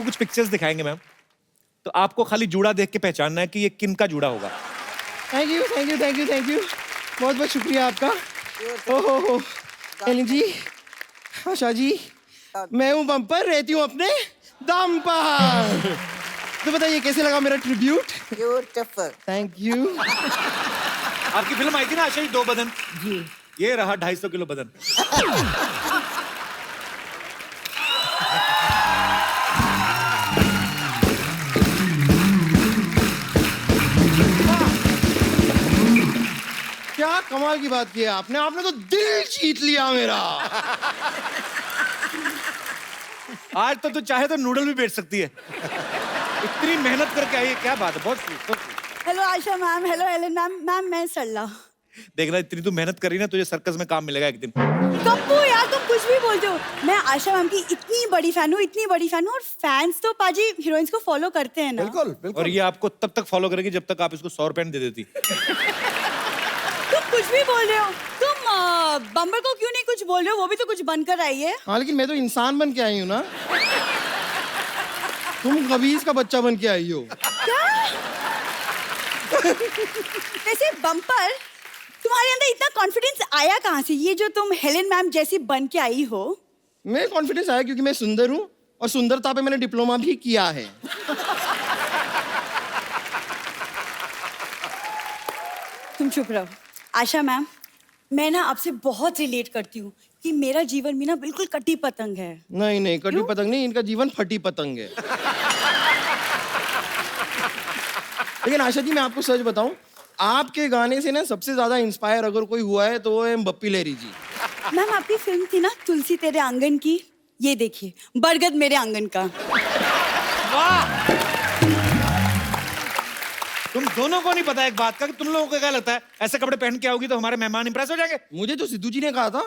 कुछ पिक्चर्स दिखाएंगे मैम, तो आपको खाली जूड़ा देख के पहचानना है कि ये किन का जूड़ा होगा। Thank you thank you thank you thank you, बहुत बहुत शुक्रिया आपका। ओहो हेलेन जी, आशा जी, मैं हूँ बम्पर, रहती हूँ अपने दम पर। तो बताइए कैसे लगा मेरा ट्रिब्यूट? ब्यूटीफुल। Thank you. आपकी फिल्म आई थी ना आशा जी, 2 बदन जी, ये रहा 250 किलो बदन। क्या कमाल की बात की है आपने, आपने तो दिल जीत लिया मेरा। आज तो तू चाहे तो नूडल भी बेच सकती है, इतनी मेहनत करके आई है, क्या बात है, बहुत sweet। Hello Asha ma'am, hello Helen ma'am. Ma'am मैं सरला। देखना इतनी तू मेहनत करी ना, तुझे सर्कस में काम मिलेगा एक दिन। कप्पू यार तुम कुछ भी बोलते हो। मैं आशा मैम की इतनी बड़ी फैन हूँ, इतनी बड़ी फैन हूँ, और फैंस तो पाजी हीरोइंस को फॉलो करते हैं ना। बिल्कुल बिल्कुल। और ये आपको तब तक फॉलो करेगी जब तक आप इसको 100 रुपए दे देती। तुम कुछ भी बोल रहे हो। तुम बम्बर को क्यों नहीं कुछ बोल रहे हो? वो भी तो कुछ बनकर आई है। हाँ लेकिन मैं तो इंसान बन के आई हूँ ना, तुम कबीज का बच्चा बन के आई हो। क्या? वैसे बम्पर, तुम्हारे अंदर इतना कॉन्फिडेंस आया कहाँ से? ये जो तुम हेलेन मैम जैसी बन के आई हो। मैं कॉन्फिडेंस आया क्योंकि मैं सुंदर हूँ, और सुंदरता पे मैंने डिप्लोमा भी किया है। तुम चुप रहो। आशा मैम, मैं ना आपसे बहुत रिलेट करती हूँ कि मेरा जीवन भी ना बिल्कुल कटी पतंग है। नहीं नहीं, कटी पतंग नहीं, इनका जीवन फटी पतंग है। लेकिन आशा जी मैं आपको सच बताऊं, आपके गाने से ना सबसे ज्यादा इंस्पायर अगर कोई हुआ है तो वो है बप्पी लहरी जी। मैम आपकी फिल्म थी ना तुलसी तेरे आंगन की, ये देखिए बरगद मेरे आंगन का। वाह! तुम दोनों को नहीं पता एक बात का कि तुम लोगों को क्या लगता है ऐसे कपड़े पहन के आओगी तो हमारे मेहमान इंप्रेस हो जाएंगे? मुझे तो सिद्धू जी ने कहा था।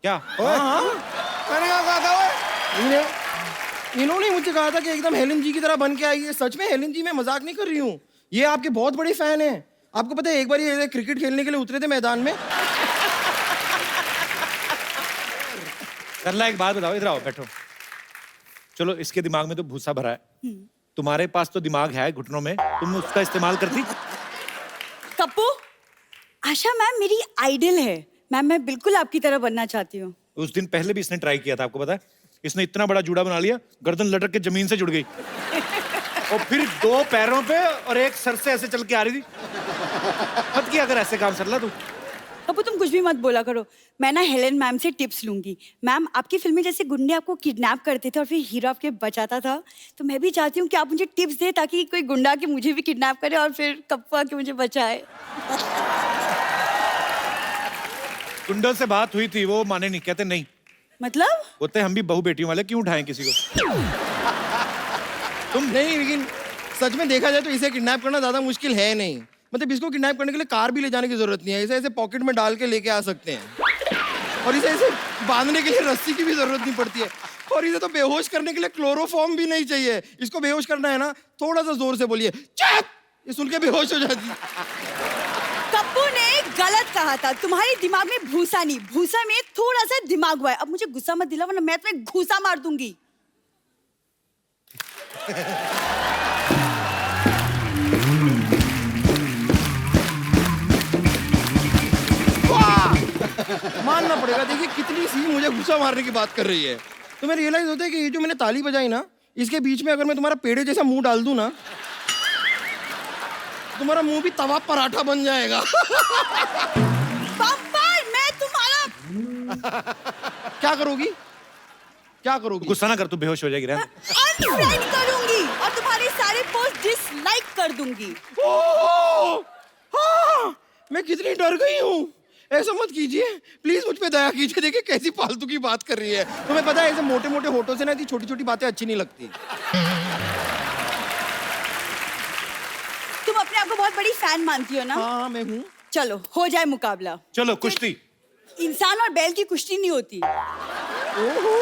क्या? हाँ, मैंने कहा था वो। इन्होंने मुझे कहा था कि एकदम हेलेन जी की तरह बन के आई है। सच में हेलेन जी, मैं मजाक नहीं कर रही हूँ, ये आपके बहुत बड़े फैन हैं। आपको पता है एक बार ये क्रिकेट खेलने के लिए उतरे थे मैदान में। करला एक बात बताओ, इधर आओ बैठो। चलो इसके दिमाग में तो भूसा भरा है, तुम्हारे पास तो दिमाग है घुटनों में, तुम उसका इस्तेमाल करती। कप्पू, आशा मैम मेरी आइडल है। मैम मैं बिल्कुल आपकी तरह बनना चाहती हूँ। उस दिन पहले भी इसने ट्राई किया था, आपको पता है? इसने इतना बड़ा जूड़ा बना लिया, गर्दन लटक के जमीन से जुड़ गई, और फिर 2 पैरों पे और एक सर से ऐसे चल के आ रही थी। मत किया अगर ऐसे काम सरला तू। कप्पू तुम कुछ भी मत बोला करो। मैं ना हेलेन मैम से टिप्स लूंगी। मैम आपकी फिल्म में जैसे गुंडे आपको किडनैप करते थे और फिर हीरो आपके बचाता था, तो मैं भी चाहती हूँ कि आप मुझे टिप्स दें ताकि कोई गुंडा के मुझे भी किडनैप करे और फिर कप्पू आके मुझे बचाए। गुंडों से बात हुई थी, वो माने नहीं, कहते नहीं। मतलब? बोलते हम भी बहू बेटियों वाले, क्यों उठाएं किसी को। तुम नहीं, लेकिन सच में देखा जाए तो इसे किडनैप करना ज्यादा मुश्किल है नहीं। मतलब इसको किडनैप करने के लिए कार भी ले जाने की जरूरत नहीं है, इसे ऐसे पॉकेट में डाल के लेके आ सकते हैं, और इसे ऐसे बांधने के लिए रस्सी की भी जरूरत नहीं पड़ती है, और इसे तो बेहोश करने के लिए क्लोरोफॉर्म भी नहीं चाहिए। इसको बेहोश करना है ना, थोड़ा सा जोर से बोलिए चुप, ये सुन के बेहोश हो जाती है। कप्पू ने गलत कहा था, तुम्हारे दिमाग में भूसा नहीं, भूसा में थोड़ा सा दिमाग हुआ है। अब मुझे गुस्सा मत दिला वरना मैं तुम्हें घूसा मार दूंगी। मानना पड़ेगा, देखिए कितनी सी मुझे गुस्सा मारने की बात कर रही है। तुम्हें रियलाइज होता है कि ये जो मैंने ताली बजाई ना, इसके बीच में अगर मैं तुम्हारा पेड़े जैसा मुंह डाल दूं ना, तुम्हारा मुंह भी तवा पराठा बन जाएगा। बम्पर, मैं तुम्हारा क्या करोगी? क्या करोगी? गुस्सा ना कर, तू बेहोश हो जाएगी। रहने दे। अनफ्रेंड करूंगी और तुम्हारे सारे पोस्ट डिसलाइक कर दूंगी। ओह! हाँ, मैं कितनी डर गई हूँ। ऐसा मत कीजिए प्लीज, मुझ पे दया कीजिए। देखिए कैसी फालतू की बात कर रही है। तुम्हें पता है ऐसे मोटे मोटे होठों से ना छोटी छोटी बातें अच्छी नहीं लगती। तुम अपने आप को बहुत बड़ी फैन मानती हो ना? हाँ मैं हूँ। चलो हो जाए मुकाबला। चलो कुश्ती। इंसान और बैल की कुश्ती नहीं होती। ओहो,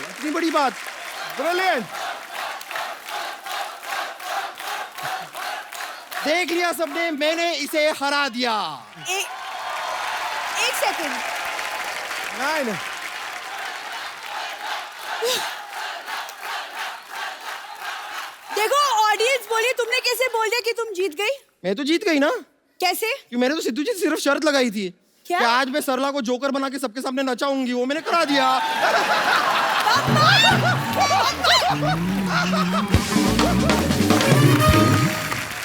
इतनी बड़ी बात। ब्रिलियंट। देख लिया सबने, मैंने इसे हरा दिया। एक सेकंड। नहीं। देखो ऑडियंस बोली, तुमने कैसे बोल दिया कि तुम जीत गई? मैं तो जीत गई ना, कैसे? कि मैंने तो सिद्धू जी से सिर्फ शर्त लगाई थी क्या? कि आज मैं सरला को जोकर बना के सबके सामने नचाऊंगी, वो मैंने करा दिया।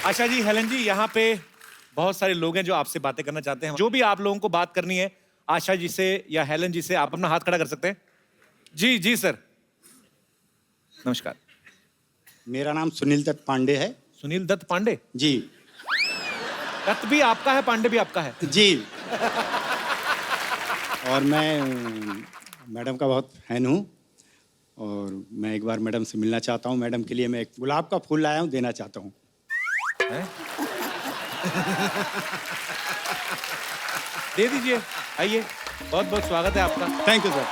आशा जी, हेलन जी, यहाँ पे बहुत सारे लोग हैं जो आपसे बातें करना चाहते हैं। जो भी आप लोगों को बात करनी है आशा जी से या हेलन जी से, आप अपना हाथ खड़ा कर सकते हैं। जी जी सर, नमस्कार। मेरा नाम सुनील दत्त पांडे है। सुनील दत्त पांडे? जी दत्त भी आपका है, पांडे भी आपका है? जी। और मैं मैडम का बहुत फैन हूँ और मैं एक बार मैडम से मिलना चाहता हूँ। मैडम के लिए मैं एक गुलाब का फूल लाया हूँ, देना चाहता हूँ। हैं? दे दीजिए, आइए, बहुत बहुत स्वागत है आपका। Thank you sir.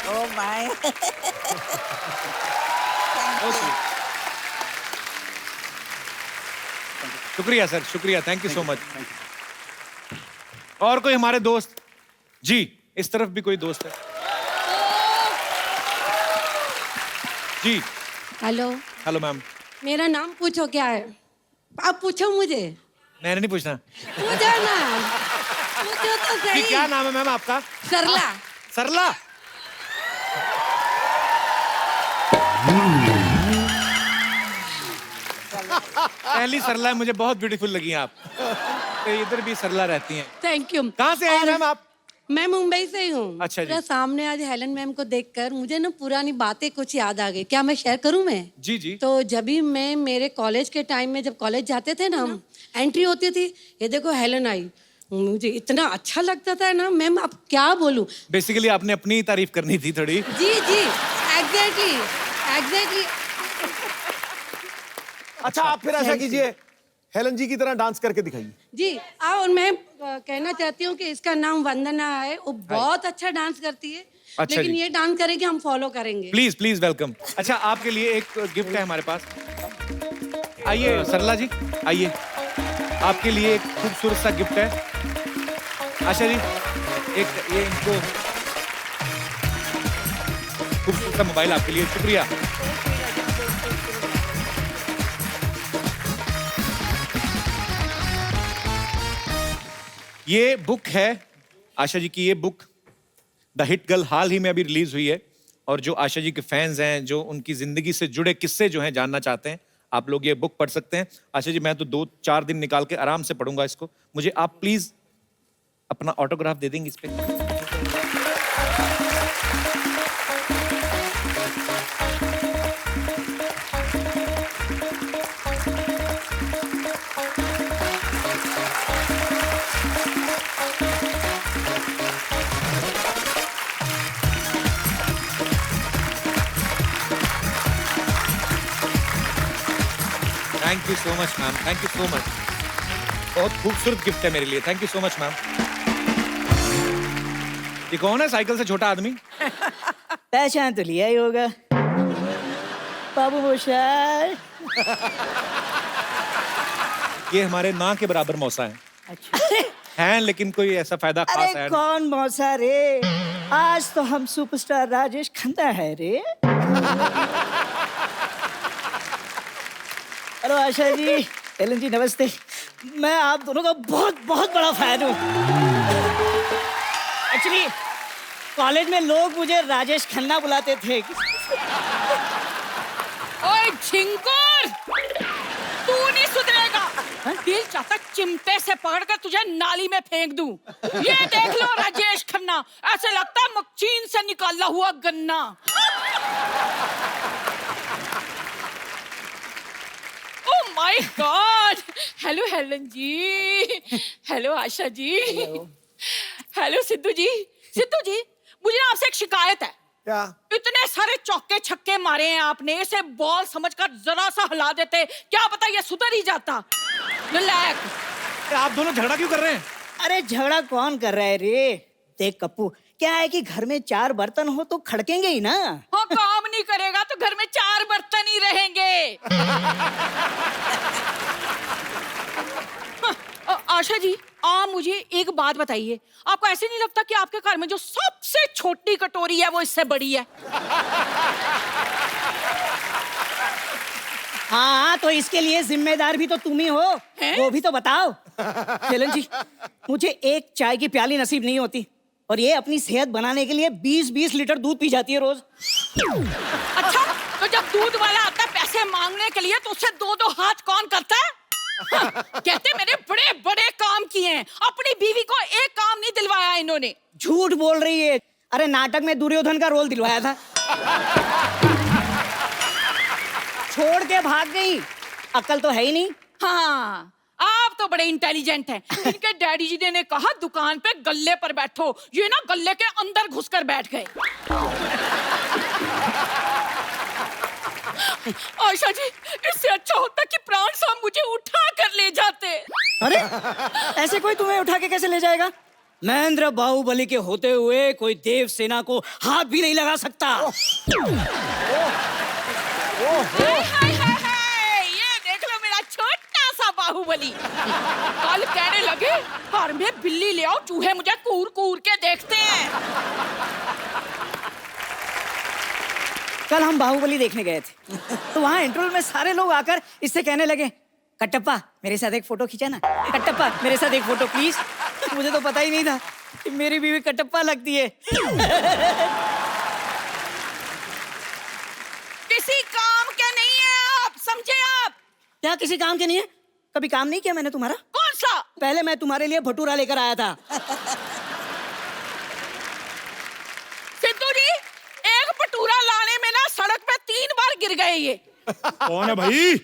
Oh my. शुक्रिया सर, शुक्रिया, थैंक यू सो मच। और कोई हमारे दोस्त? जी, इस तरफ भी कोई दोस्त है? जी। हेलो। Hello ma'am. मेरा नाम पूछो क्या है? आप पूछो मुझे। मैंने नहीं पूछना। पूछो ना, पूछो तो जी, सही। क्या नाम है मैम आपका? सरला। सरला? पहली सरला है, मुझे बहुत ब्यूटीफुल लगी आप। तो इधर भी सरला रहती हैं। Thank you. कहाँ से आई मैम आप? मैं मुंबई से ही हूँ। अच्छा जी। मेरा सामने आज हेलन मैम को देखकर मुझे ना पुरानी बातें कुछ याद आ गई। क्या मैं शेयर करूँ मैं? जी जी। तो जब भी मैं मेरे कॉलेज के टाइम में, जब कॉलेज जाते थे ना हम, एंट्री होती थी, ये देखो हेलन आई, मुझे इतना अच्छा लगता था ना मैम, अब क्या बोलूं। बेसिकली आपने अपनी तारीफ करनी थी थोड़ी। जी जी, एग्जैक्टली एग्जैक्टली। अच्छा, आप फिर ऐसा कीजिए, हेलन जी की तरह डांस करके दिखाइए। जी। और मैं कहना चाहती हूँ कि इसका नाम वंदना है, वो बहुत अच्छा डांस करती है। अच्छा लेकिन जी। ये डांस करेगी, हम फॉलो करेंगे। Please please welcome. अच्छा, आपके लिए एक गिफ्ट है हमारे पास। आइए सरला जी, आइए, आपके लिए एक खूबसूरत सा गिफ्ट है। आशा जी, एक ये इनको खूबसूरत सा मोबाइल आपके लिए। शुक्रिया। ये बुक है आशा जी की, ये बुक द हिट गर्ल हाल ही में अभी रिलीज हुई है। और जो आशा जी के फैंस हैं, जो उनकी जिंदगी से जुड़े किस्से जो हैं जानना चाहते हैं, आप लोग ये बुक पढ़ सकते हैं। आशा जी, मैं तो 2-4 दिन निकाल के आराम से पढ़ूंगा इसको। मुझे आप प्लीज अपना ऑटोग्राफ दे देंगे इस पे? Thank you so much ma'am, thank you so much. बहुत खूबसूरत गिफ्ट है मेरे लिए, thank you so much ma'am. ये कौन है साइकिल से छोटा आदमी? पहचान तो लिया ही होगा, बाबू मोशार। ये हमारे ना के बराबर मौसा है। अच्छा। हैं, लेकिन कोई ऐसा फायदा खास अरे है नहीं। कौन मौसा रे, आज तो हम सुपरस्टार राजेश खन्ना है रे। हेलो आशा जी, हेलन जी, नमस्ते। मैं आप दोनों का बहुत बहुत बड़ा फैन हूँ। एक्चुअली कॉलेज में लोग मुझे राजेश खन्ना बुलाते थे। ओए झिंगुर, तू नहीं सुधरेगा। दिल चाहता चिमटे से पकड़कर तुझे नाली में फेंक दूं। ये देख लो राजेश खन्ना, ऐसे लगता है मशीन से निकाला हुआ गन्ना। Oh my God. Hello Helen ji, hello Asha ji, hello Sidhu ji. Sidhu ji, मुझे आपसे एक शिकायत है। क्या? इतने सारे चौके छक्के मारे हैं आपने, इसे बॉल समझकर जरा सा हिला देते, क्या पता ये सुधर ही जाता। रिलैक्स। आप दोनों झगड़ा क्यों कर रहे हैं? अरे झगड़ा कौन कर रहा है रे? देख कप्पू, क्या है कि घर में 4 बर्तन हो तो खड़केंगे ही ना। हाँ, काम नहीं करेगा तो घर में 4 बर्तन ही रहेंगे। आशा जी, आप मुझे एक बात बताइए, आपको ऐसे नहीं लगता कि आपके घर में जो सबसे छोटी कटोरी है वो इससे बड़ी है? हाँ, तो इसके लिए जिम्मेदार भी तो तुम ही हो। हैं? वो भी तो बताओ। हेलन जी, मुझे एक चाय की प्याली नसीब नहीं होती, और ये अपनी सेहत बनाने के लिए 20-20 लीटर दूध पी जाती है रोज। अच्छा, तो जब दूध वाला आता है पैसे मांगने के लिए तो उससे 2-2 हाथ कौन करता है? हाँ, कहते मैंने बड़े बड़े काम किए हैं, अपनी बीवी को एक काम नहीं दिलवाया इन्होंने। झूठ बोल रही है। अरे नाटक में दुर्योधन का रोल दिलवाया था। छोड़ के भाग गई, अक्ल तो है ही नहीं। हाँ, आप तो बड़े इंटेलिजेंट हैं। इनके डैडी जी ने कहा दुकान पे गल्ले पर बैठो, ये ना गल्ले के अंदर घुसकर बैठ गए। आशा जी, इससे अच्छा होता कि प्राण साहब मुझे उठा कर ले जाते। अरे ऐसे कोई तुम्हें उठा के कैसे ले जाएगा? महेंद्र बाहुबली के होते हुए कोई देव सेना को हाथ भी नहीं लगा सकता। हाय हाय हाय हाय, ये देख लो मेरा छोटा सा बाहुबली। कल कहने लगे घर में बिल्ली ले आओ, चूहे मुझे कूर कूर के देखते हैं। कल हम बाहुबली देखने गए थे, तो वहाँ इंटरवल में सारे लोग आकर इससे कहने लगे, कटप्पा मेरे साथ एक फोटो खींचा ना, कटप्पा मेरे साथ एक फोटो प्लीज। मुझे तो पता ही नहीं था कि मेरी बीवी कटप्पा लगती है। किसी काम के नहीं है आप, समझे आप? क्या किसी काम के नहीं है? कभी काम नहीं किया मैंने तुम्हारा? कौन सा? पहले मैं तुम्हारे लिए भटूरा लेकर आया था। सिद्धू जी, एक भटूरा लाने में ना सड़क पे 3 बार गिर गए ये। कौन है भाई?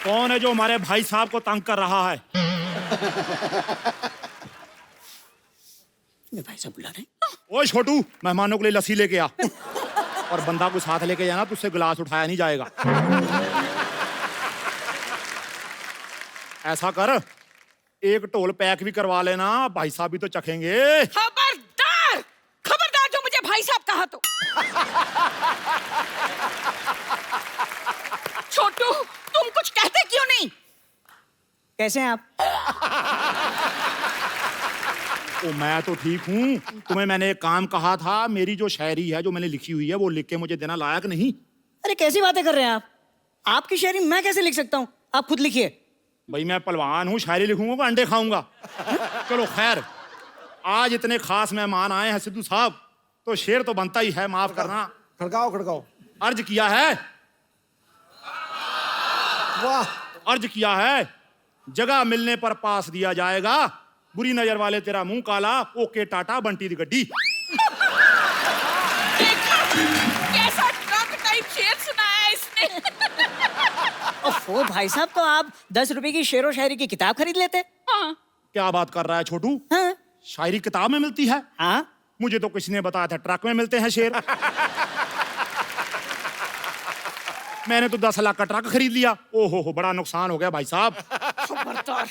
कौन है जो हमारे भाई साहब को तंग कर रहा है? मैं भाई साहब बुला रहे। ओए छोटू, मेहमानों के लिए लस्सी लेके आ, और बंदा को साथ लेके जाना, तुझसे गिलास उठाया नहीं जाएगा। ऐसा कर, एक ढोल पैक भी करवा लेना, भाई साहब भी तो चखेंगे। खबरदार, खबरदार जो मुझे भाई साहब कहा तो। छोटू, तुम कुछ कहते क्यों नहीं? कैसे हैं आप? ओ, मैं तो ठीक हूँ। तुम्हें मैंने एक काम कहा था, मेरी जो शायरी है जो मैंने लिखी हुई है वो लिख के मुझे देना लायक नहीं? अरे कैसी बातें कर रहे हैं आप? आपकी शायरी मैं कैसे लिख सकता हूँ? आप खुद लिखिए। भाई मैं पहलवान हूँ, शायरी लिखूंगा कि अंडे खाऊंगा? चलो खैर, आज इतने खास मेहमान आए हैं सिद्धू साहब, तो शेर तो बनता ही है, माफ करना। खड़काओ खड़काओ। अर्ज किया है, वाह, अर्ज किया है, जगह मिलने पर पास दिया जाएगा, बुरी नजर वाले तेरा मुंह काला, ओके टाटा बंटी दी गड्डी। देखा, कैसा ट्रक टाइप शेर सुनाया है इसने। ओफो भाई साहब, तो आप 10 रुपए की शेरो शायरी की किताब खरीद लेते। हाँ, क्या बात कर रहा है छोटू? हाँ शायरी किताब में मिलती है? हाँ। मुझे तो किसी ने बताया था ट्रक में मिलते हैं शेर। मैंने तो 10 लाख का ट्रक खरीद लिया। ओहो, बड़ा नुकसान हो गया भाई साहब। खबरदार,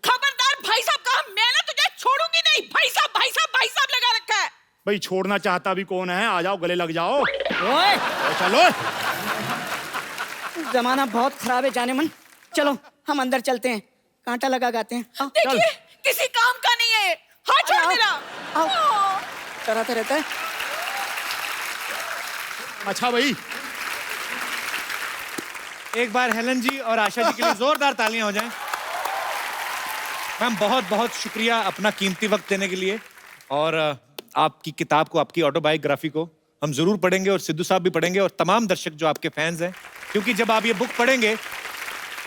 खबरदार भाई साहब कहा, मैं ना तुझे छोड़ूंगी नहीं। भाई साहब, भाई साहब, भाई साहब लगा रखा है। भाई छोड़ना चाहता भी कौन है? आ जाओ, गले लग जाओ। ओए, चलो। जमाना बहुत खराब है जाने मन। चलो हम अंदर चलते हैं, कांटा लगा गाते हैं। आओ, देखिए, किसी काम का नहीं है। हाँ, छोड़ आओ, मेरा। आओ। हाँ। कराते रहता है। अच्छा भाई, एक बार हेलन जी और आशा जी के लिए जोरदार तालियां हो जाएं। मैम बहुत बहुत शुक्रिया अपना कीमती वक्त देने के लिए, और आपकी किताब को, आपकी ऑटोबायोग्राफी को हम जरूर पढ़ेंगे, और सिद्धू साहब भी पढ़ेंगे, और तमाम दर्शक जो आपके फैंस हैं, क्योंकि जब आप ये बुक पढ़ेंगे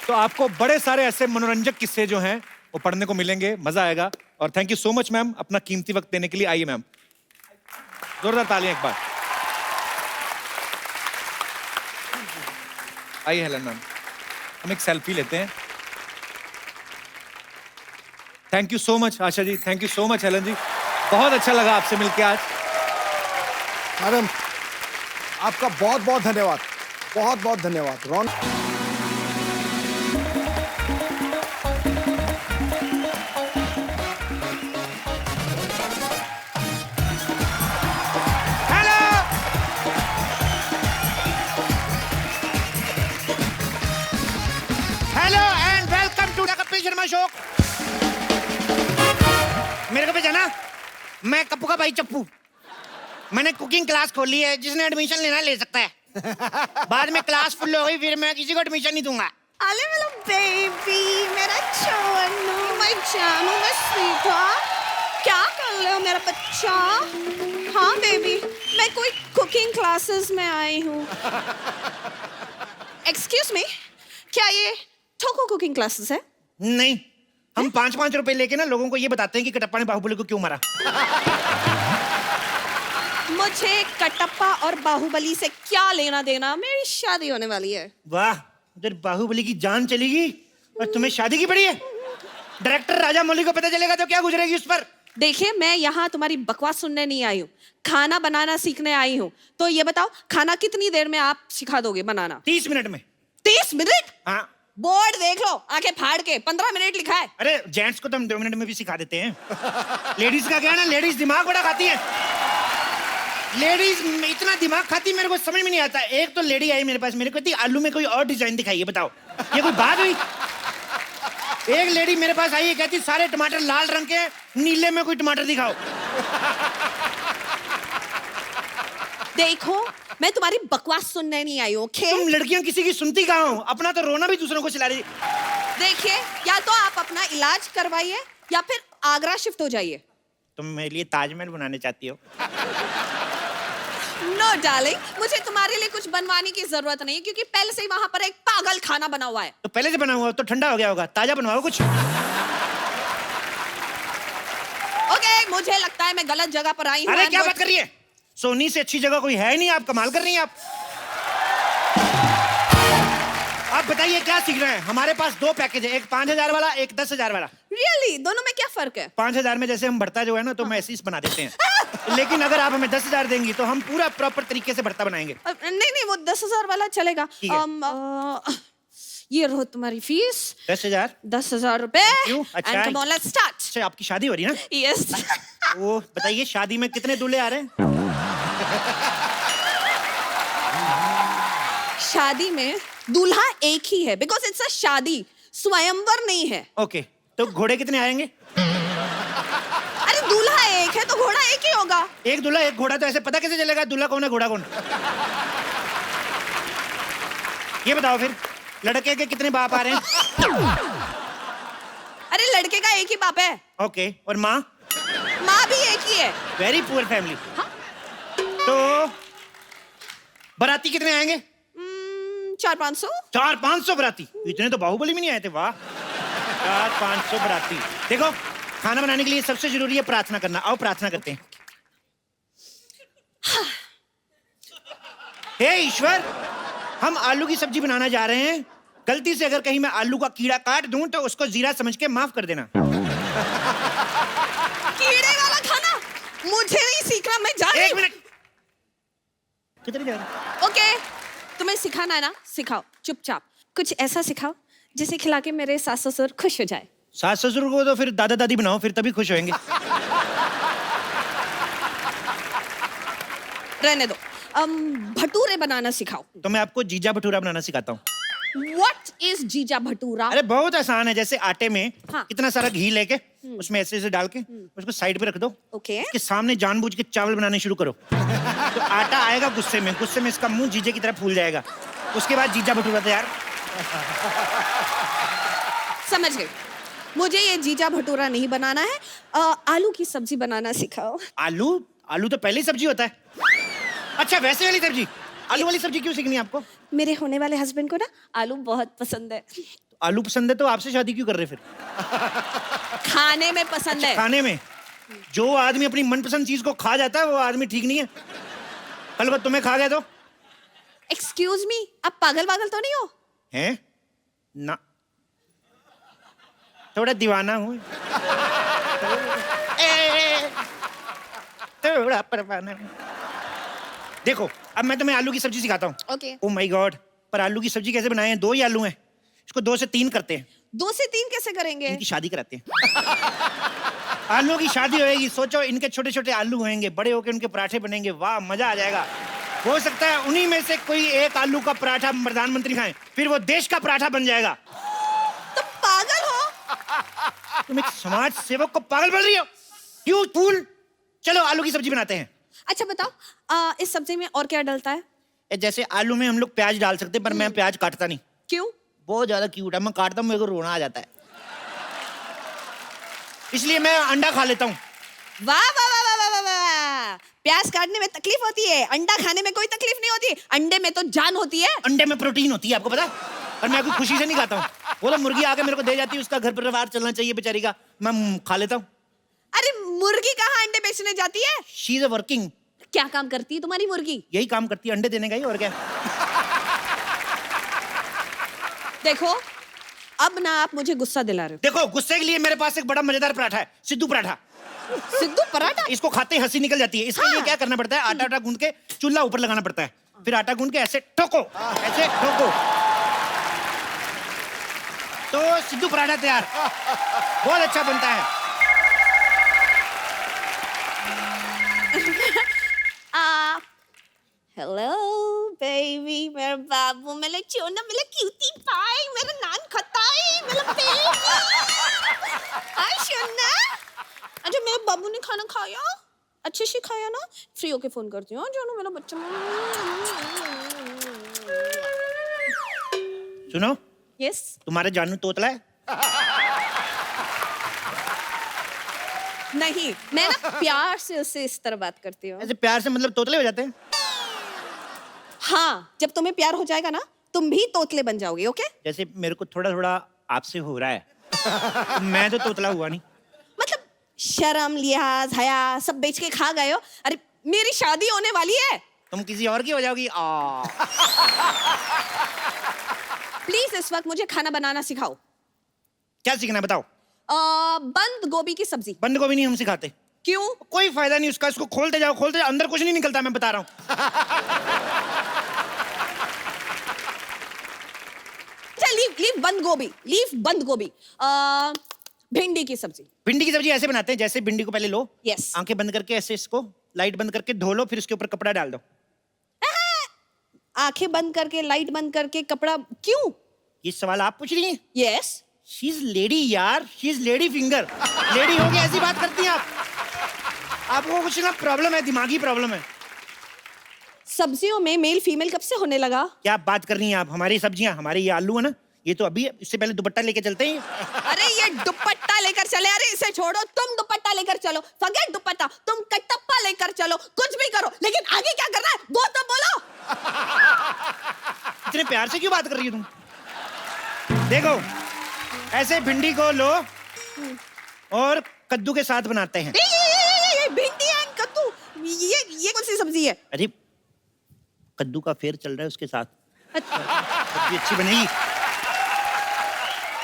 तो आपको बड़े सारे ऐसे मनोरंजक किस्से जो हैं वो पढ़ने को मिलेंगे, मजा आएगा। और thank you so much ma'am अपना कीमती वक्त देने के लिए। आइए मैम, जोरदार तालियां एक बार। आइए हेलन मैम, हम एक सेल्फी लेते हैं। Thank you so much Asha ji, thank you so much Helen ji, बहुत अच्छा लगा आपसे मिलके आज। मैडम, आपका बहुत बहुत धन्यवाद, बहुत बहुत धन्यवाद। रॉन, मेरे को पहचाना? मैं कप्पू का भाई चप्पू। मैंने कुकिंग क्लास खोली है, जिसने एडमिशन लेना ले सकता है। बाद में क्लास फुल हो गई, फिर मैं किसी को एडमिशन नहीं दूंगा। अरे मेरा बेबी, मेरा चोनू, मैं जानू, मैं सीधा। क्या कर रहे हो मेरा बच्चा? हाँ बेबी, मैं कोई कुकिंग क्लासेस में आई हूँ। एक्सक्यूज मी, क्या ये ठोको कुकिंग क्लासेस है? नहीं, हम 5-5 रुपए लेके ना लोगों को ये बताते हैं कि कटप्पा ने बाहुबली को क्यों मारा। मुझे कटप्पा और बाहुबली से क्या लेना देना? मेरी शादी होने वाली है। वाह, उधर बाहुबली की जान चलेगी और तुम्हें शादी की पड़ी है। डायरेक्टर राजा मौली को पता चलेगा तो क्या गुजरेगी उस पर। देखिए, मैं यहाँ तुम्हारी बकवास सुनने नहीं आई हूँ, खाना बनाना सीखने आई हूँ। तो ये बताओ, खाना कितनी देर में आप सिखा दोगे बनाना? 30 मिनट में। 30 मिनट? हाँ। बोर्ड देख लो, आंखें फाड़ के 15 मिनट लिखा है। अरे जेंट्स को तो हम 2 मिनट में भी सिखा देते हैं। लेडीज का क्या है ना, लेडीज दिमाग बड़ा खाती है। लेडीज इतना दिमाग खाती, मेरे को समझ में नहीं आता। एक तो लेडी आई मेरे पास, मेरे को कहती आलू में कोई और डिजाइन दिखाइए, बताओ ये कोई बात हुई? एक लेडी मेरे पास आई है, कहती सारे टमाटर लाल रंग के, नीले में कोई टमाटर दिखाओ। देखो, मैं तुम्हारी बकवास सुनने नहीं आई हूँ, ओके? तुम लड़कियां किसी की सुनती कहाँ हो? अपना तो रोना भी दूसरों को चिल्ला रही। देखिए, या तो आप अपना इलाज करवाइए या फिर आगरा शिफ्ट हो जाइए। तुम मेरे लिए ताजमहल बनाने चाहती हो? नो डार्लिंग, मुझे तुम्हारे लिए कुछ बनवाने की जरूरत नहीं, क्योंकि पहले से ही वहां पर एक पागल खाना बना हुआ है। तो पहले से बना हुआ तो ठंडा हो गया होगा, ताजा बनवाओ कुछ। ओके, मुझे लगता है मैं गलत जगह पर आई हूँ। अरे क्या बात कर रही है? सोनी से अच्छी जगह कोई है नहीं, आप कमाल कर रही हैं। आप बताइए क्या सीख रहे हैं? हमारे पास 2 पैकेज है, एक 5000 वाला, एक 10,000 वाला। रियली? दोनों में क्या फर्क है? 5000 में जैसे हम भरता जो है ना, तो मैसेज बना देते हैं। लेकिन अगर आप हमें 10,000 देंगी तो हम पूरा प्रॉपर तरीके से भरता बनाएंगे। नहीं, वो 10,000 वाला चलेगा। ये रहो तुम्हारी फीस। 10,000? 10,000 रुपए। क्यों? अच्छा, And come on, let's start. अच्छा, आपकी शादी हो रही है ना? Yes. वो बताइए, शादी में कितने दूल्हे आ रहे हैं? शादी में दूल्हा एक ही है, बिकॉज इट्स अ शादी, स्वयंवर नहीं है। ओके, तो घोड़े कितने आएंगे? अरे दूल्हा एक है तो घोड़ा एक ही होगा। एक दूल्हा एक घोड़ा, तो ऐसे पता कैसे चलेगा दूल्हा कौन है घोड़ा कौन? ये बताओ फिर, लड़के के कितने बाप आ रहे हैं? अरे लड़के का एक ही बाप है। ओके, और माँ? माँ भी एक ही है। Very poor family. तो बाराती कितने आएंगे? 400-500। 400-500 बाराती? इतने तो बाहुबली में नहीं आए थे। वाह, 400-500 बाराती। देखो, खाना बनाने के लिए सबसे जरूरी है प्रार्थना करना। आओ प्रार्थना करते हैं। हे ईश्वर, हम आलू की सब्जी बनाना जा रहे हैं। गलती से अगर कहीं मैं आलू का कीड़ा काट दूं तो उसको जीरा समझ के माफ कर देना। कीड़े वाला खाना मुझे नहीं सीखना, मैं जा रही हूं। 1 मिनट, किधर जा रहे हैं? ओके, तुम्हें सिखाना है ना, सिखाओ। चुपचाप कुछ ऐसा सिखाओ जिसे खिला के मेरे सास ससुर खुश हो जाए। सास ससुर को तो फिर दादा दादी बनाओ, फिर तभी खुश होंगे। रहने दो। भटूरे बनाना सिखाओ। तो मैं आपको जीजा भटूरा बनाना सिखाता हूँ। What is जीजा भटूरा? अरे बहुत आसान है। जैसे आटे में हाँ। कितना सारा घी लेके उसमें ऐसे ऐसे डाल के उसको साइड पे रख दो। ओके। उसके सामने जानबूझ के चावल बनाने शुरू करो। तो आटा आएगा गुस्से में इसका मुंह जीजे की तरह फूल जाएगा। उसके बाद जीजा भटूरा तैयार। समझ गई। मुझे ये जीजा भटूरा नहीं बनाना है। आलू की सब्जी बनाना सिखाओ। आलू तो पहली सब्जी होता है। अच्छा, वैसे वाली सब्जी? आलू वाली सब्जी क्यों सीखनी है आपको? मेरे होने वाले हस्बैंड को ना आलू बहुत पसंद है। आलू पसंद है तो आपसे शादी क्यों कर रहे फिर? खाने में पसंद है। खाने में? जो आदमी अपनी मनपसंद चीज को खा जाता है वो आदमी ठीक नहीं है। कल वो तुम्हें खा गया तो? एक्सक्यूज मी, आप पागल तो नहीं हो? हैं? ना, थोड़ा दीवाना हूँ। थोड़ा परवाना। देखो, अब मैं तुम्हें आलू की सब्जी सिखाता हूँ। ओके। ओह माय गॉड, पर आलू की सब्जी कैसे बनाए हैं? 2 ही आलू हैं, इसको 2 से 3 करते हैं। 2 से 3 कैसे करेंगे? इनकी शादी कराते हैं। आलू की शादी होएगी। सोचो, इनके छोटे छोटे आलू होंगे, बड़े होके उनके पराठे बनेंगे। वाह, मजा आ जाएगा। हो सकता है उन्हीं में से कोई एक आलू का पराठा प्रधानमंत्री खाएं, फिर वो देश का पराठा बन जाएगा। तो पागल हो? तुम एक समाज सेवक को पागल बोल रही हो? You fool. चलो आलू की सब्जी बनाते हैं। अच्छा बताओ, इस सब्जी में और क्या डलता है? जैसे आलू में हम लोग प्याज डाल सकते हैं, पर मैं प्याज काटता नहीं। क्यों? बहुत ज्यादा क्यूट है, मैं काटता हूँ मेरे को रोना आ जाता है, इसलिए मैं अंडा खा लेता हूँ। वाह वाह वाह वाह वाह वाह वाह। प्याज काटने में तकलीफ होती है, अंडा खाने में कोई तकलीफ नहीं होती। अंडे में तो जान होती है। अंडे में प्रोटीन होती है, आपको पता है? और मैं कोई खुशी से नहीं खाता हूँ। वो तो मुर्गी आके मेरे को दे जाती है, उसका घर परिवार चलना चाहिए बेचारी का, मैं खा लेता हूँ। अरे मुर्गी कहाँ अंडे बेचने जाती है? She is a working. क्या काम करती है तुम्हारी मुर्गी? यही काम करती है, अंडे देने का ही, और क्या। देखो अब ना आप मुझे गुस्सा दिला रहे देखो गुस्से के लिए मेरे पास एक बड़ा मजेदार पराठा है, सिद्धू पराठा। हो। सिद्धू पराठा? इसको खाते ही हंसी निकल जाती है। इसके लिए क्या करना पड़ता है? आटा गूंद के चूल्हा ऊपर लगाना पड़ता है, फिर आटा गूंद के ऐसे ठोको, ऐसे ठोको, तो सिद्धू पराठा तैयार। बहुत अच्छा बनता है। हेलो बेबी, मेरा बाबू, मेरा चोना, मेरा क्यूटी पाई, मेरा नान खताई, मेरा बेबी। हाय सोना। अच्छा मेरे बाबू ने खाना खाया? अच्छे से खाया ना? फ्री होके फोन करती हूँ जो मेरा बच्चा। सुनो, यस। तुम्हारे जानू तोतला है? नहीं, मैं ना प्यार से उससे इस तरह बात करती हूँ। ऐसे प्यार से मतलब तोतले हो जाते हैं? हाँ, जब तुम्हें प्यार हो जाएगा ना, तुम भी तोतले बन जाओगे। ओके? जैसे मेरे को थोड़ा थोड़ा आपसे हो रहा है, तो मैं तो तोतला हुआ नहीं। मतलब शर्म, लिहाज, हया सब बेच के खा गए हो। अरे मेरी शादी होने वाली है। तुम किसी और की हो जाओगी। प्लीज इस वक्त मुझे खाना बनाना सिखाओ। क्या सीखना है बताओ? बंद गोभी की सब्जी। बंद गोभी नहीं हम सिखाते। क्यों? कोई फायदा नहीं उसका, इसको खोलते जाओ खोलते जाओ, अंदर कुछ नहीं निकलता, मैं बता रहा हूँ। लीव बंद गोभी, लीव बंद गोभी। भिंडी की सब्जी। भिंडी की सब्जी ऐसे बनाते हैं, जैसे भिंडी को पहले लो, यस। आंखें बंद करके ऐसे इसको लाइट बंद करके धो लो, फिर उसके ऊपर कपड़ा डाल दो। आंखें बंद करके, लाइट बंद करके, कपड़ा क्यों? ये सवाल आप पूछ रही हैं? यस। शी इज लेडी यार, she is lady finger. Lady हो के ऐसी बात करती हैं आप? आपको कुछ ना प्रॉब्लम है, दिमागी प्रॉब्लम है। सब्जियों में मेल फीमेल कब से होने लगा? क्या बात कर रही हैं आप? हमारी सब्जियां, हमारे ये आलू है ना, ये तो अभी, इससे पहले दुपट्टा लेके चलते हैं। अरे ये दुपट्टा लेकर चले, अरे इसे छोड़ो, तुम दुपट्टा लेकर चलो, फॉरगेट दुपट्टा, तुम कटप्पा लेकर चलो, कुछ भी करो, लेकिन आगे क्या करना है वो तो बोलो। इतने प्यार से क्यों बात कर रही हो तुम? देखो ऐसे भिंडी को लो और कद्दू के साथ बनाते हैं। ये भिंडी एंड कद्दू, ये कौन सी सब्जी है? अरे कद्दू का फेर चल रहा है उसके साथ, सब्जी अच्छी बनेगी।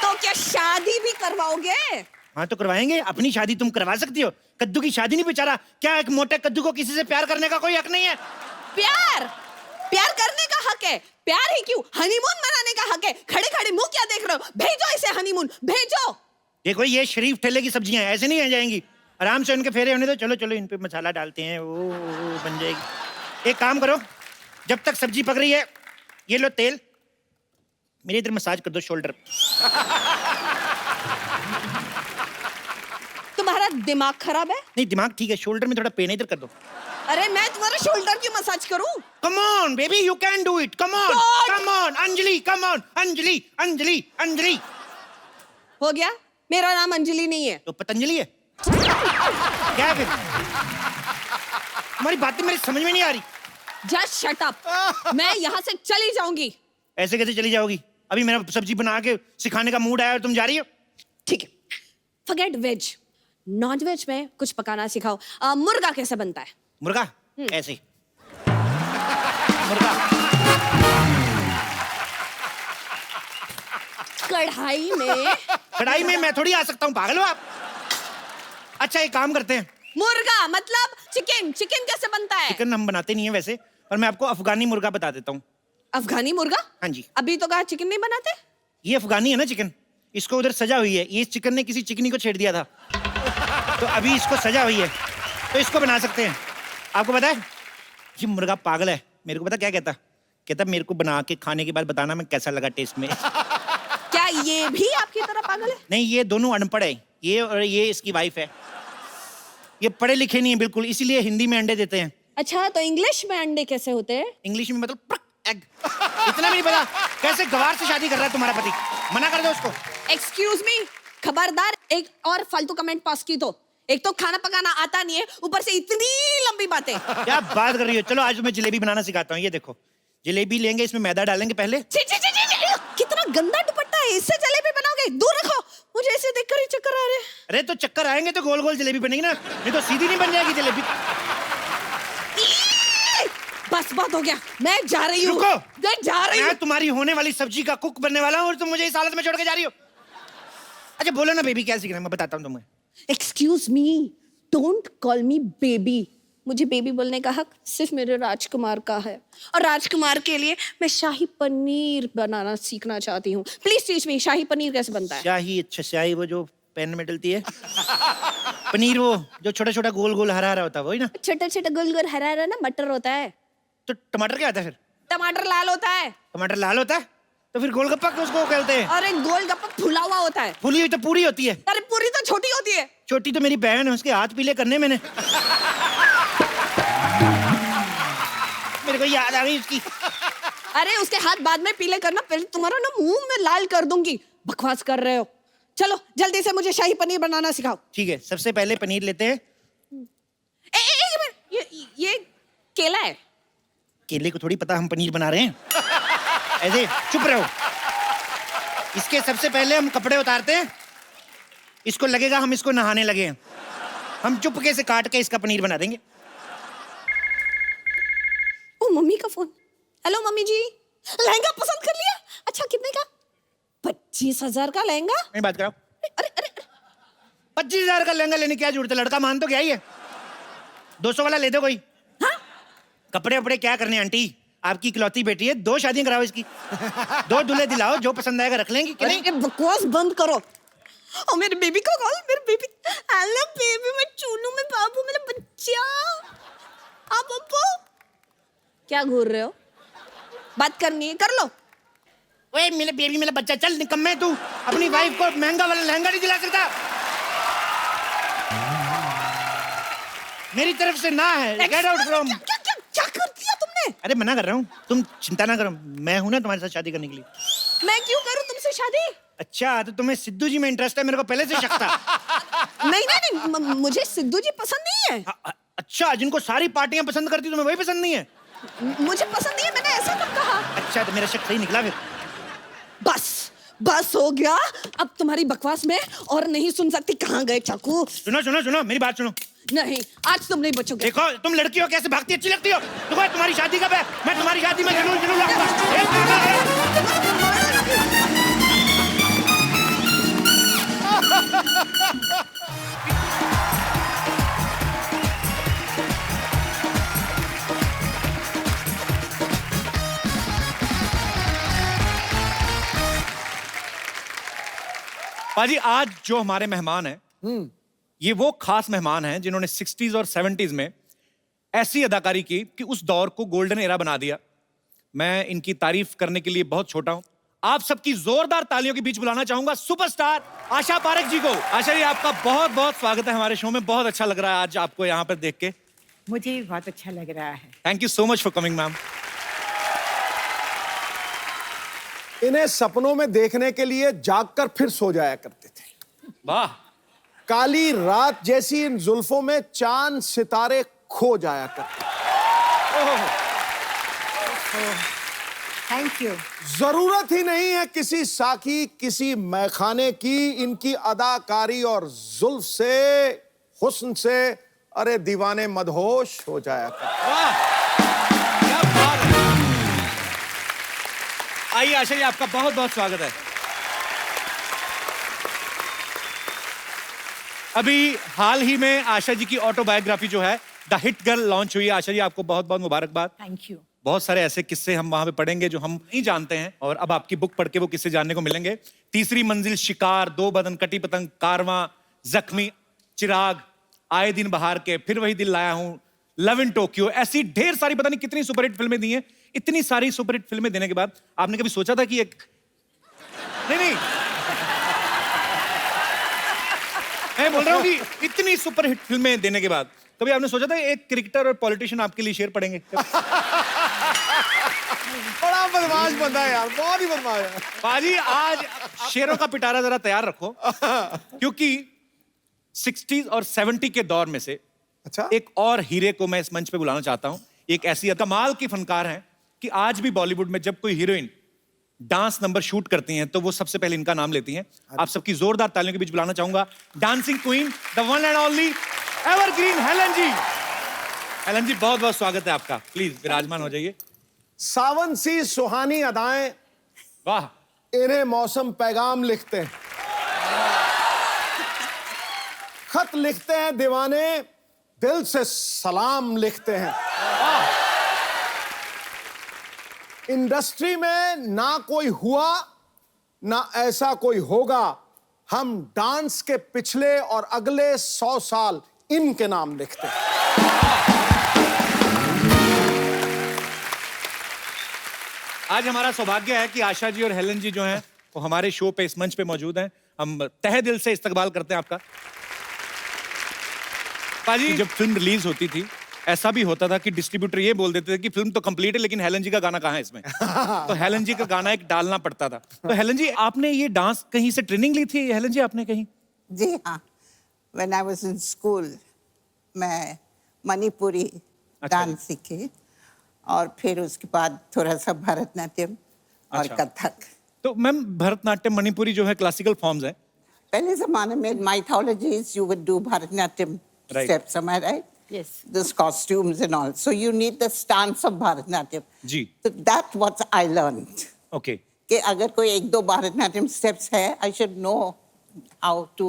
तो क्या शादी भी करवाओगे? हाँ तो करवाएंगे, अपनी शादी तुम करवा सकती हो, कद्दू की शादी नहीं। बेचारा क्या एक मोटे कद्दू को किसी से प्यार करने का कोई हक नहीं है? प्यार प्यार करने का हक है, प्यार ही क्यों, हनीमून मनाने का हक है। खड़े खड़े मुंह क्या देख रहे हो? भेजो इसे हनीमून, भेजो। देखो ये शरीफ ठेले की सब्जियां हैं, ऐसे नहीं आ जाएंगी, आराम से उनके फेरे होने दो। चलो चलो इन पे मसाला डालते हैं, वो बन जाएगी। एक काम करो, जब तक सब्जी पक रही है, ये लो तेल, मेरे इधर मसाज कर दो शोल्डर। तुम्हारा दिमाग खराब है? नहीं दिमाग ठीक है, शोल्डर में थोड़ा पेन है, इधर कर दो। अरे मैं तुम्हारा शोल्डर क्यों मसाज करूं? Come on baby, you can do it, come on come on Anjali, come on Anjali Anjali Anjali. हो गया? मेरा नाम अंजलि नहीं है। तो पतंजलि है क्या है फिर? हमारी बातें मेरी समझ में नहीं आ रही। Just shut up. मैं यहाँ से चली जाऊंगी। ऐसे कैसे चली जाओगी? अभी मेरा सब्जी बना के सिखाने का मूड आया और तुम जा रही हो? ठीक है, फॉरगेट वेज, नॉन वेज में कुछ पकाना सिखाओ। मुर्गा कैसे बनता है? मुर्गा ऐसे मुर्गा कढ़ाई में। कढ़ाई में मैं थोड़ी आ सकता हूँ, पागल हो आप? अच्छा एक काम करते हैं, मुर्गा मतलब चिकन। चिकन कैसे बनता है? चिकन हम बनाते नहीं है वैसे, पर मैं आपको अफगानी मुर्गा बता देता हूँ। अफगानी मुर्गा? हाँ जी। अभी तो कहा चिकन नहीं बनाते। ये अफगानी है ना चिकन, इसको उधर सजा हुई है, ये चिकन ने किसी चिकनी को छेड़ दिया था, तो अभी इसको सजा हुई है, तो इसको बना सकते हैं। आपको पता है ये मुर्गा पागल है, मेरे को पता क्या कहता? कहता मेरे को बना के खाने के बाद बताना मैं कैसा लगा टेस्ट में। क्या ये भी आपकी तरह पागल है? नहीं ये दोनों अनपढ़ है। ये और ये इसकी वाइफ है। ये पढ़े लिखे नहीं है बिल्कुल, इसीलिए हिंदी में अंडे देते हैं। अच्छा, तो इंग्लिश में अंडे कैसे होते हैं? इंग्लिश में मतलब एग। इतना भी नहीं पता? कैसे गवार से शादी कर रहा है तुम्हारा पति? मना कर दो उसको। एक्सक्यूज मी, खबरदार एक और फालतू कमेंट पास की तो। एक तो खाना पकाना आता नहीं है, ऊपर से इतनी लंबी बातें। क्या बात कर रही हो? चलो आज मैं जलेबी बनाना सिखाता हूँ। ये देखो, जलेबी लेंगे, इसमें मैदा डालेंगे पहले। छी, छी, छी, छी, छी, कितना गंदा दुपट्टा है, इससे जलेबी बनाओगे? दूर रखो, मुझे ऐसे देखकर ही चक्कर आ रहे हैं। अरे तो चक्कर आएंगे तो गोल गोल जलेबी बनेगी ना, नहीं तो सीधी नहीं बन जाएगी जलेबी। बस बात हो गया, मैं जा रही हूँ। रुको, मैं जा रही हूँ। मैं तुम्हारी होने वाली सब्जी का कुक बनने वाला हूँ और तुम मुझे इस हालत में छोड़ के जा रही हो। अच्छा बोलो ना बेबी, क्या सीखना है? मैं बताता हूँ तुम्हें। Excuse me, don't call me baby. मुझे बेबी बोलने का हक सिर्फ मेरे राजकुमार का है, और राजकुमार के लिए मैं शाही पनीर बनाना सीखना चाहती हूँ। प्लीज टीच मी, शाही पनीर कैसे बनता है? शाही? अच्छा, शाही वो जो पैन में डलती है। पनीर वो जो छोटा छोटा गोल गोल हरा हरा होता है, वही ना? छोटा छोटा गोल गोल हरा हरा ना मटर होता है। तो टमाटर क्या होता है फिर? टमाटर लाल होता है। टमाटर लाल होता है तो फिर गोलगप्पा उसको कहते हैं। और एक गोलगप्पा फुला हुआ होता है। फूली हुई तो पूरी होती है। अरे पूरी तो छोटी होती है। छोटी तो मेरी बहन है, उसके हाथ पीले करने मैंने। मेरे को याद आ गई उसकी। अरे उसके हाथ बाद में पीले करना, पहले तुम्हारा ना मुंह में लाल कर दूंगी। बकवास कर रहे हो। चलो जल्दी से मुझे शाही पनीर बनाना सिखाओ। ठीक है, सबसे पहले पनीर लेते हैं। ये केला है। केले को थोड़ी पता हम पनीर बना रहे हैं। ऐसे चुप रहो। इसके सबसे पहले हम कपड़े उतारते हैं। इसको लगेगा हम इसको नहाने लगे हैं। हम चुपके से काट के इसका पनीर बना देंगे। ओ मम्मी का फोन। हेलो मम्मी जी, लहंगा पसंद कर लिया? अच्छा कितने का? 25,000 का लहंगा। नहीं बात कराओ। अरे अरे 25,000 का लहंगा लेने की क्या जरूरत है? लड़का मान तो क्या ही है। 200 वाला ले दो कोई। हाँ? कपड़े वपड़े क्या करने आंटी, आपकी इकलौती बेटी है, 2 शादियां कराओ इसकी। 2 दूल्हे दिलाओ, जो पसंद आएगा रख लेंगे कि नहीं? अरे बकवास बंद करो। और मेरे बेबी को कॉल, मेरे बेबी। हेलो बेबी, मैं चूनू में बाबू, मेरा बच्चा। आप पप्पू क्या घूर रहे हो? बात करनी है कर लो। ओए मेरे बेबी, मेरा बच्चा, चल निकम्मे तू अपनी वाइफ को महंगा वाला लहंगा नहीं दिला सकता। मेरी तरफ से ना है। Get out from. क्या कर दिया तुमने? अरे मना कर रहा हूँ, तुम चिंता ना करो, मैं हूं ना तुम्हारे साथ शादी करने के लिए। मैं क्यों करूं तुमसे शादी? अच्छा तो तुम्हें सिद्धू जी में इंटरेस्ट है? मेरे को पहले से शक था। नहीं नहीं नहीं, मुझे सिद्धू जी पसंद नहीं है। अच्छा, जिनको सारी पार्टियां पसंद करती तुम्हें वही पसंद नहीं है? मुझे पसंद नहीं है, मैंने ऐसा कब कहा? अच्छा तो मेरा शक सही निकला फिर। बस बस हो गया, अब तुम्हारी बकवास में और नहीं सुन सकती। कहाँ गए चाकू? सुनो सुनो सुनो, मेरी बात सुनो। नहीं, आज तुम नहीं बचोगे। देखो तुम लड़की हो, कैसे भागती अच्छी लगती हो। देखो तुम्हारी शादी कब है? मैं तुम्हारी शादी में जरूर जरूर आऊंगा। पाजी आज जो हमारे मेहमान हैं, ये वो खास मेहमान हैं जिन्होंने 60s और 70s में ऐसी अदाकारी की कि उस दौर को गोल्डन एरा बना दिया। मैं इनकी तारीफ करने के लिए बहुत छोटा हूं। आप सबकी जोरदार तालियों के बीच बुलाना चाहूंगा सुपरस्टार आशा पारेख जी को। आशा जी, आपका बहुत बहुत स्वागत है हमारे शो में। बहुत अच्छा लग रहा है आज आपको यहाँ पर देख के। मुझे भी बहुत अच्छा लग रहा है। Thank you so much for coming ma'am. इन्हें सपनों में देखने के लिए जागकर फिर सो जाया करते थे। वाह। काली रात जैसी इन जुल्फों में चांद सितारे खो जाया करते। Thank you. जरूरत ही नहीं है किसी साकी, किसी मैखाने की। इनकी अदाकारी और जुल्फ से, हुस्न से, अरे दीवाने मदहोश हो जाया करते। वाह, क्या बात है। आइए आशा जी, आपका बहुत बहुत स्वागत है। अभी हाल ही में आशा जी की ऑटोबायोग्राफी जो है द हिट गर्ल लॉन्च हुई है। आशा जी, आपको बहुत बहुत मुबारकबाद। Thank you. बहुत सारे ऐसे किस्से हम वहां पे पढ़ेंगे जो हम नहीं जानते हैं, और अब आपकी बुक पढ़ के वो किस्से जानने को मिलेंगे। तीसरी मंजिल, शिकार, 2 बदन, कटी पतंग, कारवां, जख्मी, चिराग, आए दिन बहार के, फिर वही दिल लाया हूं, लव इन टोक्यो, ऐसी ढेर सारी पता नहीं कितनी सुपरहिट फिल्में दी हैं। इतनी सारी सुपरहिट फिल्में देने के बाद आपने कभी सोचा था कि एक नहीं मैं बोल रहा हूँ कि इतनी सुपरहिट फिल्में देने के बाद कभी आपने सोचा था एक क्रिकेटर और पॉलिटिशियन आपके लिए शेर पढ़ेंगे? बड़ा बदमाश बंदा है यार, बहुत ही बदमाश है। बाजी आज शेरों का पिटारा जरा तैयार रखो, क्योंकि 60s और 70 के दौर में से अच्छा, एक और हीरे को मैं इस मंच पे बुलाना चाहता हूं। एक ऐसी कमाल की फनकार हैं कि आज भी बॉलीवुड में जब कोई हीरोइन डांस नंबर शूट करती हैं तो वो सबसे पहले इनका नाम लेती हैं। आप सबकी जोरदार तालियों के बीच बुलाना चाहूंगा dancing queen, the one and only evergreen Helen ji. Helen ji, बहुत बहुत स्वागत है आपका, प्लीज विराजमान हो जाइए। सावन सी सुहानी अदाएं, वाह, इन्हें मौसम पैगाम लिखते हैं, खत लिखते हैं दीवाने, दिल से सलाम लिखते हैं। इंडस्ट्री में ना कोई हुआ ना ऐसा कोई होगा, हम डांस के पिछले और अगले 100 साल इनके नाम लिखते हैं। आज हमारा सौभाग्य है कि आशा जी और हेलन जी जो हैं वो हमारे शो पे इस मंच पे मौजूद हैं। हम तहे दिल से इस्तकबाल करते हैं आपका। पाजी, जब फिल्म रिलीज होती थी ऐसा भी होता था कि डिस्ट्रीब्यूटर ये बोल देते थे कि फिल्म तो कंप्लीट है लेकिन हेलन जी का गाना कहाँ है इसमें। तो हेलन जी का गाना एक डालना पड़ता था। तो हेलन जी, आपने ये डांस कहीं से ट्रेनिंग ली थी? हेलन जी, आपने कहीं? जी हाँ, when I was in school मैं मणिपुरी डांस सीखी और फिर उसके बाद थोड़ा सा भरतनाट्यम और कथक। तो मैम, भरतनाट्यम मणिपुरी जो है क्लासिकल फॉर्म्स हैं। पहले जमाने में mythologies you would do Bharatanatyam steps, am I right? Yes. Those costumes and all. So you need the stance of Bharatnatyam. जी। So that's what I learned. Okay. कि अगर कोई एक दो भरतनाट्यम स्टेप्स है, I should know how to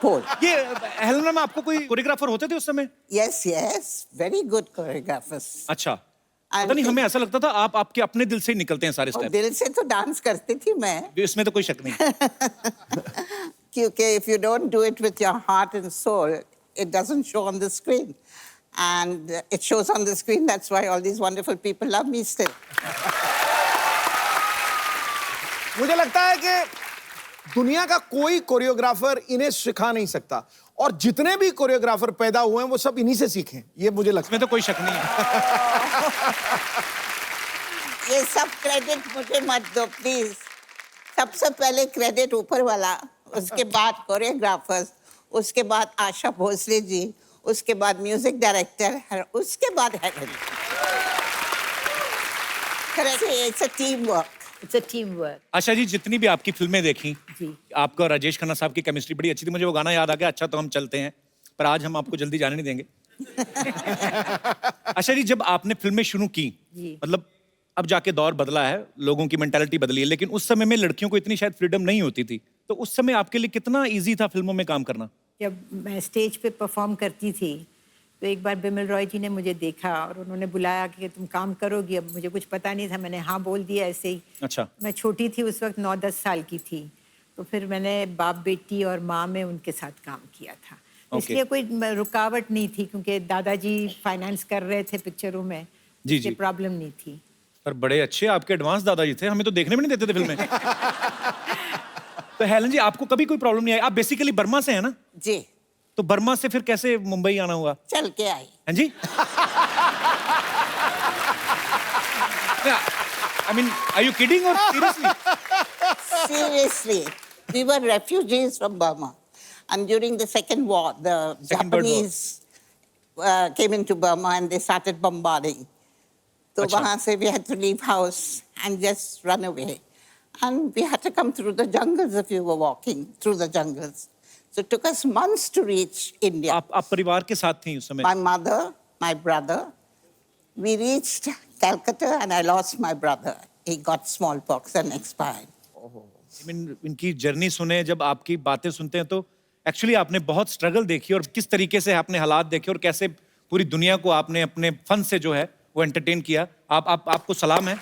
pose. ये Helen ma'am, आपको कोई कोरियोग्राफर होते थे उस समय? Yes, yes, very good choreographers. अच्छा, पता नहीं, हमें ऐसा लगता था आप आपके अपने दिल से ही निकलते हैं सारे और स्टेप। दिल से तो डांस करती थी मैं, इसमें तो कोई शक नहीं। क्योंकि if you don't do it with your heart and soul, it doesn't show on the screen. And it shows on the screen, that's why all these wonderful people love me still. मुझे लगता है कि दुनिया का कोई choreographer इन्हें सिखा नहीं सकता, और जितने भी कोरियोग्राफर पैदा हुए हैं वो सब इन्हीं से सीखे, ये मुझे लगता है। इसमें तो कोई शक नहीं है। ये सब क्रेडिट मुझे मत दो प्लीज। सबसे पहले क्रेडिट ऊपर वाला, उसके बाद कोरियोग्राफर्स, उसके बाद आशा भोसले जी, उसके बाद म्यूजिक डायरेक्टर, उसके बाद Helen. It's a team work. It's a team work. Asha ji, जितनी भी आपकी फिल्में देखी, जी। आपका और राजेश खन्ना साहब की केमिस्ट्री बड़ी अच्छी थी। मुझे वो गाना याद आ गया, अच्छा तो हम चलते हैं, पर आज हम आपको जल्दी जाने नहीं देंगे। आशा जी, जब आपने फिल्में शुरू की, मतलब अब जाके दौर बदला है, लोगों की मेंटालिटी बदली है, लेकिन उस समय में लड़कियों को इतनी शायद फ्रीडम नहीं होती थी, तो उस समय आपके लिए कितना इजी था फिल्मों में काम करना? जब मैं स्टेज पे परफॉर्म करती थी तो एक बार बिमल रॉय जी ने मुझे देखा और उन्होंने बुलाया कि तुम काम करोगी। अब मुझे कुछ पता नहीं था, मैंने हाँ बोल दिया ऐसे ही। अच्छा। मैं छोटी थी उस वक्त, 9-10 साल की थी, तो फिर मैंने बाप बेटी और माँ में उनके साथ काम किया था। इसलिए कोई रुकावट नहीं थी, क्योंकि दादाजी फाइनेंस कर रहे थे पिक्चरों में, जी जी, प्रॉब्लम नहीं थी। पर बड़े अच्छे आपके एडवांस दादाजी थे, हमें तो देखने भी नहीं देते थे फिल्में। तो हेलन जी, आपको कभी कोई प्रॉब्लम नहीं आई? आप बेसिकली बर्मा से हैं ना? जी। तो बर्मा से फिर कैसे मुंबई आना हुआ? चल के आई। हाँ जी। I mean, are you kidding or seriously? Seriously, we were refugees from Burma, and during the second war, the Japanese came into Burma and they started bombarding. So वहाँ से we had to leave house and just run away, and we had to come through the jungles if you were walking through the jungles. So it took us months to reach India. आप परिवार के साथ थी उस समय? My mother, my brother. We reached Calcutta and I lost my brother. He got smallpox and expired. I mean, इनकी journey सुने, जब आपकी बातें सुनते हैं तो एक्चुअली आपने बहुत स्ट्रगल देखी और किस तरीके से आपने हालात देखे और कैसे पूरी दुनिया को आपने अपने फन से जो है वो एंटरटेन किया। आपको सलाम है।